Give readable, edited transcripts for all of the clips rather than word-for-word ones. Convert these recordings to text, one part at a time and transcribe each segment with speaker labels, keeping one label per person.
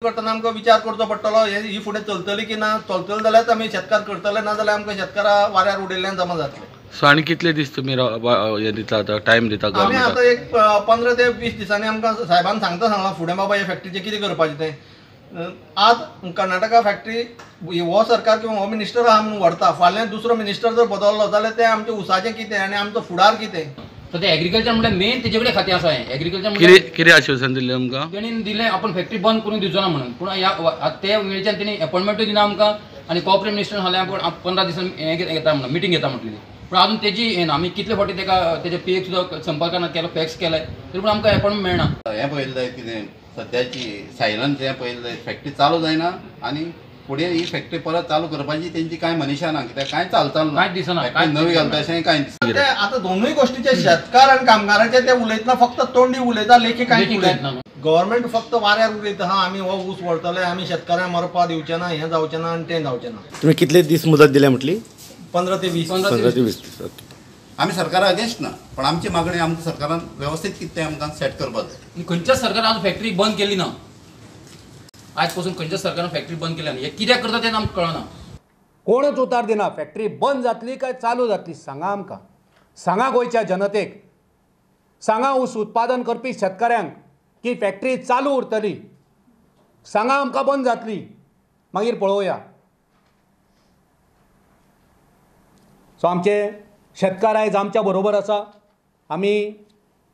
Speaker 1: करतना आमकां विचार करचो पडटलो ही फुडें चलतली की ना, चलतली जाल्यार आमी शेतकार करतले, ना जाल्यार आमकां शेतकारां वाऱ्यार उडयल्ल्यान जमा जातलें.
Speaker 2: सो आनी कितले दीस तुमी हे दिता आतां टायम दिता
Speaker 1: आमी आतां
Speaker 2: गव्हर्मेंटाक?
Speaker 1: एक 15 ते 20 दिसांनी आमकां साहेबान सांगलां फुडें बाबा हे फॅक्टरीचें कितें करपाचें तें. आज कर्नाटका फॅक्टरी हो सरकार किंवा हो मिनिस्टर आहा म्हणून व्हरता, फाल्यां दुसरो मिनिस्टर जर बदललो जाल्यार तें आमचें उसाचें कितें आनी आमचो फुडार कितें.
Speaker 3: तर ते एग्रीकल्चर म्हणजे मेन तेजे कडेन खातें आसा. एग्रीकल्चर
Speaker 2: कितें आश्वासन दिलें आमकां?
Speaker 3: तेणी दिलें आपण फॅक्टरी बंद करून दिवचो ना म्हणून, पूण ते वेळच्यान तेणी अपॉइंटमेंटूय दिना आमकां आनी कॉपरेट मिनिस्टर हाल्या आपण 15 दिसांनी हे घेता म्हणून मिटींग घेता म्हटलेली. पूण अजून तेजी हे ना. आमी कितले फावटी तेका तेजे पीएक सुद्दां संपर्कान केलो, फॅक्स केलाय, तरी पूण आमकां अपॉइंटमेंट मेळना.
Speaker 4: हें पळयलें जाय कितें सद्याची सायलन्स हें पळयलें जाय. फॅक्टरी चालू जायना आनी फुडें ही फॅक्टरी परत चालू करपाची तेंची कांय मनीशा ना, कित्याक कांय चालतालो
Speaker 3: कांयच दिसना,
Speaker 4: कांय नवी घालता अशें कांय दिसना.
Speaker 1: ते आतां दोनूय गोश्टीचे शेतकार आनी कामगारांचे ते उलयतना फक्त तोंडी उलयता, लेखी कांयच उलयना. गव्हर्मेंट फक्त वाऱ्यार उडयता, हा आमी हो ऊस व्हरतले, आमी शेतकारांक मरपा दिवचे ना, हें जावचें ना आनी तें जावचें ना.
Speaker 5: तुम्ही कितले दीस मुदत दिल्या म्हटली?
Speaker 1: 15 ते 20.
Speaker 5: 15 ते 20 दीस. ओके.
Speaker 4: आमी सरकारा अगेन्स्ट ना, पण आमची मागणी आमच्या सरकारान व्यवस्थीत कितें तें आमकां सेट करपाक जाय.
Speaker 3: खंयच्याच सरकारान आज फॅक्टरी बंद केली ना. आज पासून खंयच्याच सरकारान फॅक्टरी बंद केली ना. हे कित्याक करता तें आमकां कळना.
Speaker 6: कोणच उतार दिना. फॅक्टरी बंद जातली काय चालू जातली सांगा आमकां. सांगा गोंयच्या जनतेक, सांगा ऊस उत्पादन करपी शेतकऱ्यांक की फॅक्टरी चालू उरतली. सांगा आमकां बंद जातली, मागीर पळोवया. सो आमचे शेतकार आयज आमच्या बरोबर आसा. आमी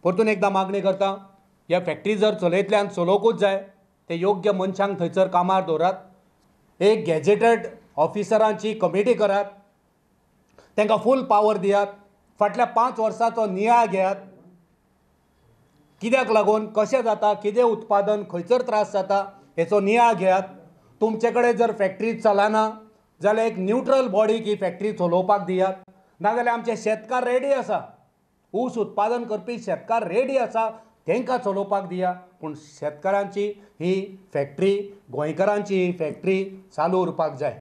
Speaker 6: परतून एकदां मागणी करता, ह्या फॅक्टरी जर चलयतल्यान चलोवंकूच जाय, ते योग्य मनशांक थंयसर कामार दवरात. एक गॅजेटेड ऑफिसरांची कमिटी करात, तांकां फूल पावर दियात. फाटल्या 5 वर्सांचो नियाळ घेयात. कित्याक लागून कशें जाता, कितें उत्पादन, खंयसर त्रास जाता हेचो नियाळ घेयात. तुमचे कडेन जर फॅक्टरी चलना जाल्यार एक न्यूट्रल बॉडीक ही फॅक्टरी चलोवपाक दियात. नाजाल्यार आमचे शेतकार रेडी आसा, ऊस उत्पादन करपी शेतकार रेडी आसा, तांकां चलोवपाक दिया. पूण शेतकारांची ही फॅक्टरी, गोंयकारांची ही फॅक्टरी चालू उरपाक जाय.